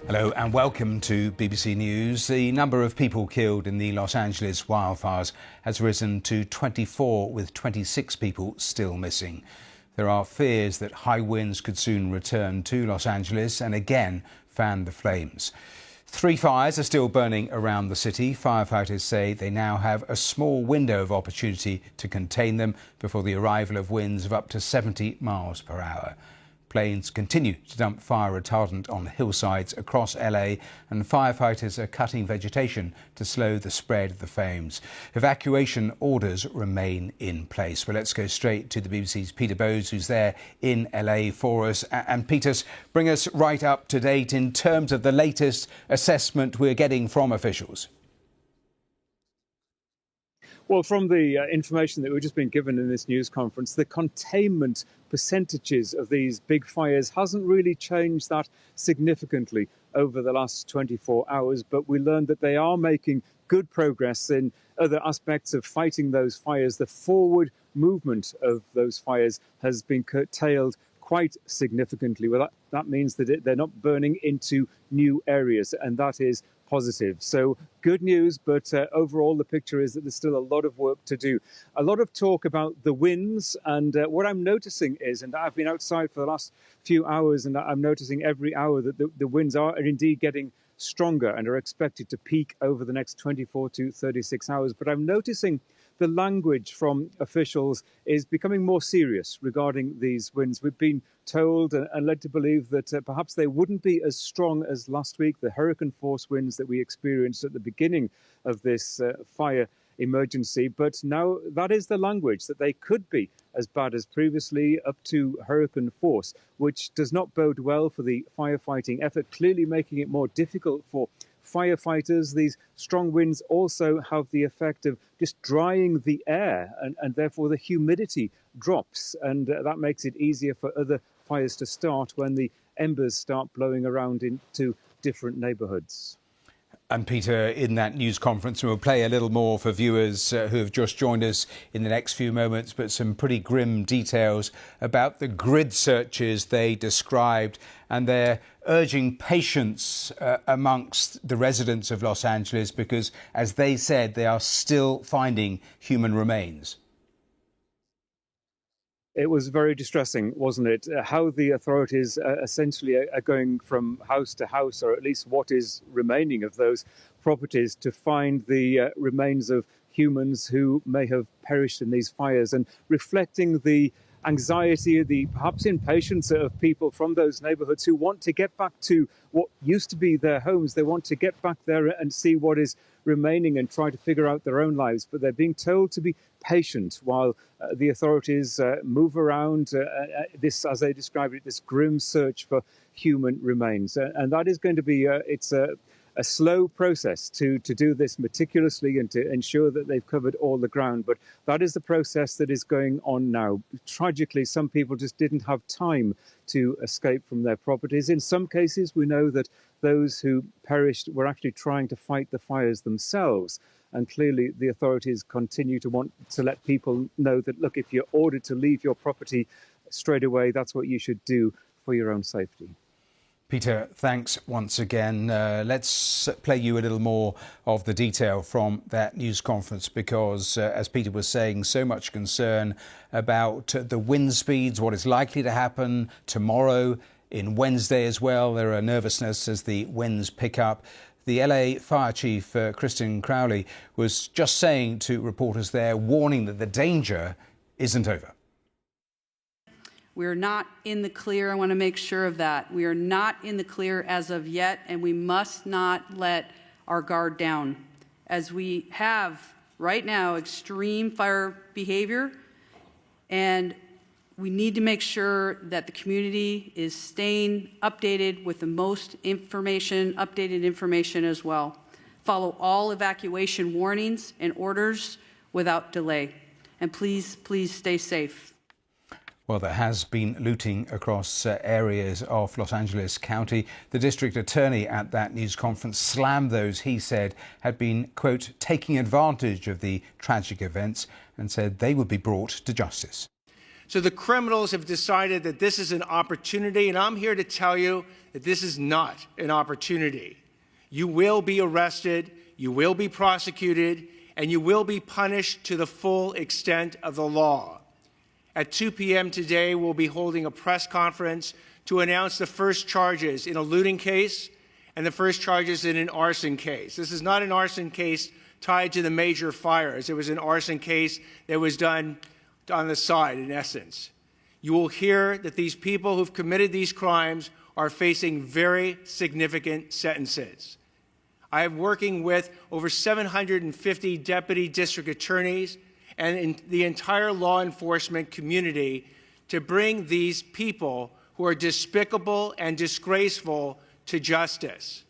Hello and welcome to BBC News. The number of people killed in the Los Angeles wildfires has risen to 24, with 26 people still missing. There are fears that high winds could soon return to Los Angeles and again fan the flames. 3 fires are still burning around the city. Firefighters say they now have a small window of opportunity to contain them before the arrival of winds of up to 70 miles per hour. Planes continue to dump fire retardant on hillsides across LA, and firefighters are cutting vegetation to slow the spread of the flames. Evacuation orders remain in place. Well, let's go straight to the BBC's Peter Bowes, who's there in LA for us. And Peter, bring us right up to date in terms of the latest assessment we're getting from officials. Well, from the information that we've just been given in this news conference, the containment percentages of these big fires hasn't really changed that significantly over the last 24 hours. But we learned that they are making good progress in other aspects of fighting those fires. The forward movement of those fires has been curtailed quite significantly. Well, that means that they're not burning into new areas, and that is positive. So good news, but overall the picture is that there's still a lot of work to do. A lot of talk about the winds, and what I'm noticing is, and I've been outside for the last few hours, and I'm noticing every hour that the winds are indeed getting stronger and are expected to peak over the next 24 to 36 hours. But I'm noticing the language from officials is becoming more serious regarding these winds. We've been told and led to believe that perhaps they wouldn't be as strong as last week, the hurricane force winds that we experienced at the beginning of this fire emergency. But now that is the language, that they could be as bad as previously, up to hurricane force, which does not bode well for the firefighting effort, clearly making it more difficult for firefighters. These strong winds also have the effect of just drying the air, and therefore the humidity drops, and that makes it easier for other fires to start when the embers start blowing around into different neighbourhoods. And Peter, in that news conference, we'll play a little more for viewers who have just joined us in the next few moments, but some pretty grim details about the grid searches they described, and they're urging patience amongst the residents of Los Angeles because, as they said, they are still finding human remains. It was very distressing, wasn't it? How the authorities essentially are going from house to house, or at least what is remaining of those properties, to find the remains of humans who may have perished in these fires, and reflecting the anxiety, the perhaps impatience of people from those neighbourhoods who want to get back to what used to be their homes. They want to get back there and see what is remaining and try to figure out their own lives. But they're being told to be patient while the authorities move around this, as they described it, this grim search for human remains. And that is going to be, it's a slow process to do this meticulously and to ensure that they've covered all the ground. But that is the process that is going on now. Tragically, some people just didn't have time to escape from their properties. In some cases, we know that those who perished were actually trying to fight the fires themselves. And clearly, the authorities continue to want to let people know that, look, if you're ordered to leave your property straight away, that's what you should do for your own safety. Peter, thanks once again. Let's play you a little more of the detail from that news conference because, as Peter was saying, so much concern about the wind speeds, what is likely to happen tomorrow, in Wednesday as well. There are nervousness as the winds pick up. The LA Fire Chief, Kristen Crowley, was just saying to reporters there, warning that the danger isn't over. We're not in the clear. I want to make sure of that. We are not in the clear as of yet, and we must not let our guard down. As we have right now extreme fire behavior, and we need to make sure that the community is staying updated with the most information, updated information as well. Follow all evacuation warnings and orders without delay. And please, please stay safe. Well, there has been looting across areas of Los Angeles County. The district attorney at that news conference slammed those he said had been, quote, taking advantage of the tragic events and said they would be brought to justice. So the criminals have decided that this is an opportunity, and I'm here to tell you that this is not an opportunity. You will be arrested, you will be prosecuted, and you will be punished to the full extent of the law. At 2 p.m. today, we'll be holding a press conference to announce the first charges in a looting case and the first charges in an arson case. This is not an arson case tied to the major fires. It was an arson case that was done on the side, in essence. You will hear that these people who've committed these crimes are facing very significant sentences. I am working with over 750 deputy district attorneys and in the entire law enforcement community to bring these people who are despicable and disgraceful to justice.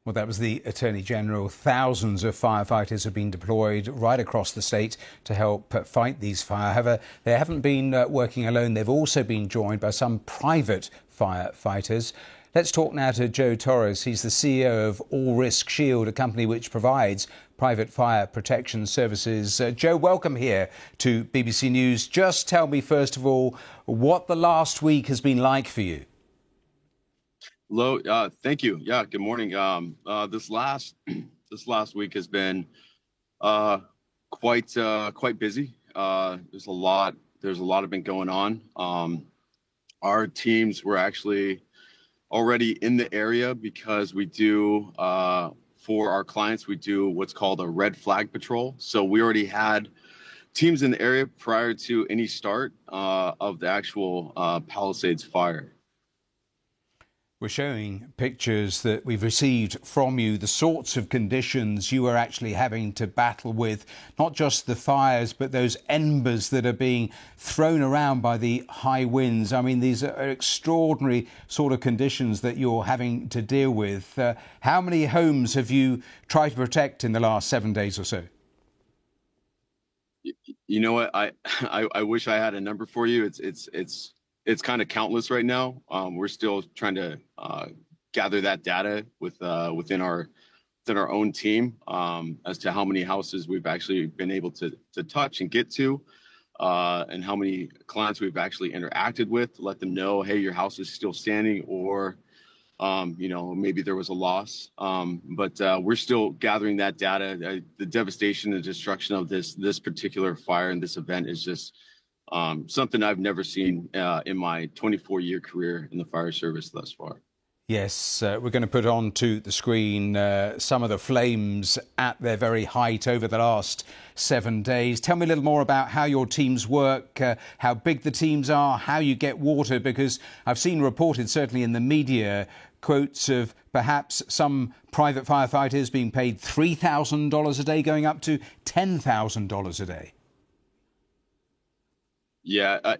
Well, that was the Attorney General. Thousands of firefighters have been deployed right across the state to help fight these fires. However, they haven't been working alone. They've also been joined by some private firefighters. Let's talk now to Joe Torres. He's the CEO of All Risk Shield, a company which provides private fire protection services. Joe, welcome here to BBC News. Just tell me, first of all, what the last week has been like for you. Hello, thank you. Yeah, good morning. This last week has been quite busy. There's a lot been going on. Our teams were actually already in the area because we do for our clients we do what's called a red flag patrol. So we already had teams in the area prior to any start of the actual Palisades fire. We're showing pictures that we've received from you, the sorts of conditions you are actually having to battle with, not just the fires, but those embers that are being thrown around by the high winds. I mean, these are extraordinary sort of conditions that you're having to deal with. How many homes have you tried to protect in the last 7 days or so? You know what? I wish I had a number for you. It's kind of countless right now. We're still trying to gather that data within our own team as to how many houses we've actually been able to touch and get to, and how many clients we've actually interacted with to let them know, hey, your house is still standing, or maybe there was a loss. But we're still gathering that data. The devastation and destruction of this particular fire and this event is just something I've never seen in my 24-year career in the fire service thus far. Yes, we're going to put on to the screen some of the flames at their very height over the last 7 days. Tell me a little more about how your teams work, how big the teams are, how you get water, because I've seen reported, certainly in the media, quotes of perhaps some private firefighters being paid $3,000 a day, going up to $10,000 a day. Yeah,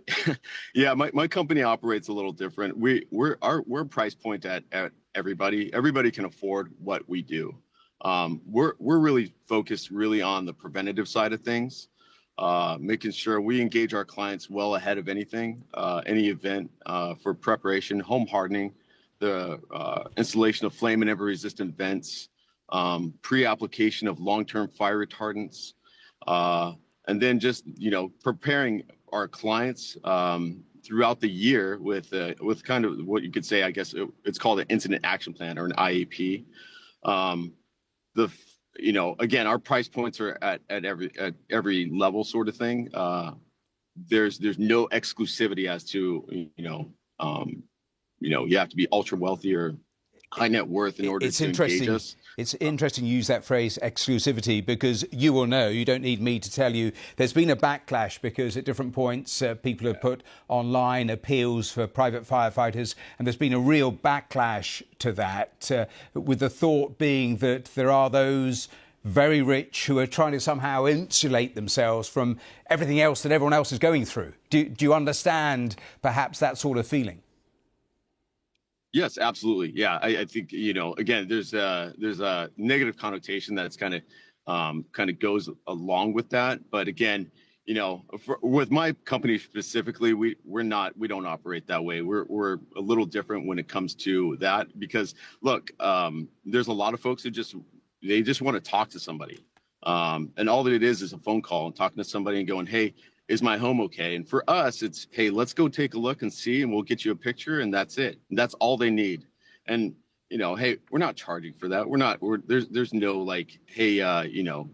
yeah. My company operates a little different. We're price point at everybody. Everybody can afford what we do. We're really focused on the preventative side of things, making sure we engage our clients well ahead of anything, any event, for preparation, home hardening, the installation of flame and ever resistant vents, pre-application of long-term fire retardants, and then just preparing our clients throughout the year with kind of what you could say, I guess it's called an incident action plan or an IAP. Again, our price points are at every level sort of thing. There's no exclusivity as to you have to be ultra wealthy or high net worth in order to engage us. It's interesting you use that phrase exclusivity, because you will know, you don't need me to tell you, there's been a backlash because at different points people have put online appeals for private firefighters, and there's been a real backlash to that, with the thought being that there are those very rich who are trying to somehow insulate themselves from everything else that everyone else is going through. Do you understand perhaps that sort of feeling? Yes, absolutely. Yeah, I think again, there's a negative connotation that's kind of goes along with that. But again, with my company specifically, we don't operate that way. We're a little different when it comes to that, because look, there's a lot of folks who just want to talk to somebody, and all that it is a phone call and talking to somebody and going, hey, is my home okay? And for us, it's, hey, let's go take a look and see, and we'll get you a picture, and that's it. And that's all they need. And, you know, hey, we're not charging for that. There's no like, hey, you know,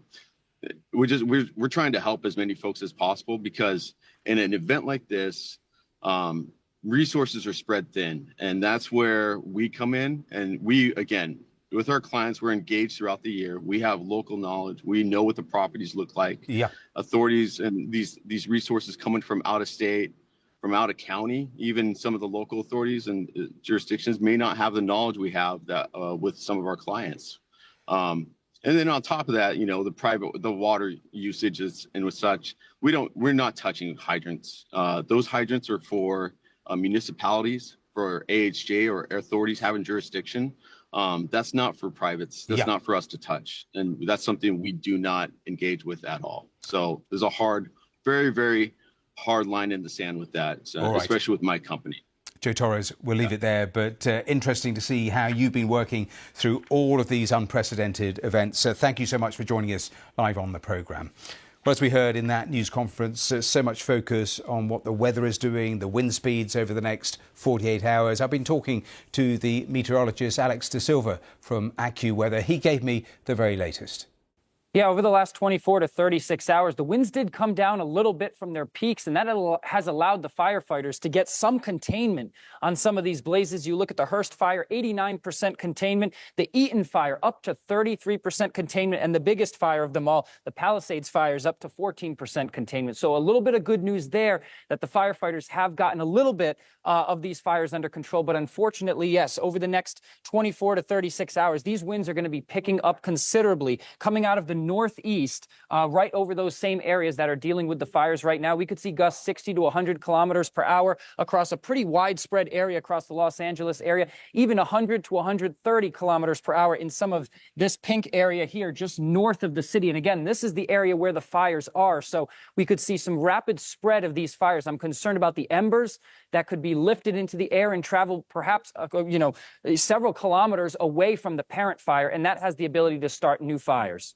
we're trying to help as many folks as possible, because in an event like this, resources are spread thin, and that's where we come in. And we, again, with our clients, we're engaged throughout the year. We have local knowledge. We know what the properties look like. Yeah. Authorities and these resources coming from out of state, from out of county, even some of the local authorities and jurisdictions may not have the knowledge we have that with some of our clients. And then on top of that, you know, the water usages and with such, we're not touching hydrants. Those hydrants are for municipalities, for AHJ or authorities having jurisdiction. That's not for privates. That's not for us to touch. And that's something we do not engage with at all. So there's a very, very hard line in the sand with that, especially with my company. Joe Torres, we'll leave it there, but interesting to see how you've been working through all of these unprecedented events. Thank you so much for joining us live on the programme. Well, as we heard in that news conference, so much focus on what the weather is doing, the wind speeds over the next 48 hours. I've been talking to the meteorologist Alex De Silva from AccuWeather. He gave me the very latest. Yeah, over the last 24 to 36 hours, the winds did come down a little bit from their peaks, and that has allowed the firefighters to get some containment on some of these blazes. You look at the Hearst fire, 89% containment, the Eaton fire up to 33% containment, and the biggest fire of them all, the Palisades fire, is up to 14% containment. So a little bit of good news there that the firefighters have gotten a little bit of these fires under control. But unfortunately, yes, over the next 24 to 36 hours, these winds are going to be picking up considerably, coming out of the northeast, right over those same areas that are dealing with the fires right now. We could see gusts 60 to 100 kilometers per hour across a pretty widespread area across the Los Angeles area, even 100 to 130 kilometers per hour in some of this pink area here just north of the city. And again, this is the area where the fires are. So we could see some rapid spread of these fires. I'm concerned about the embers that could be lifted into the air and travel perhaps, several kilometers away from the parent fire. And that has the ability to start new fires.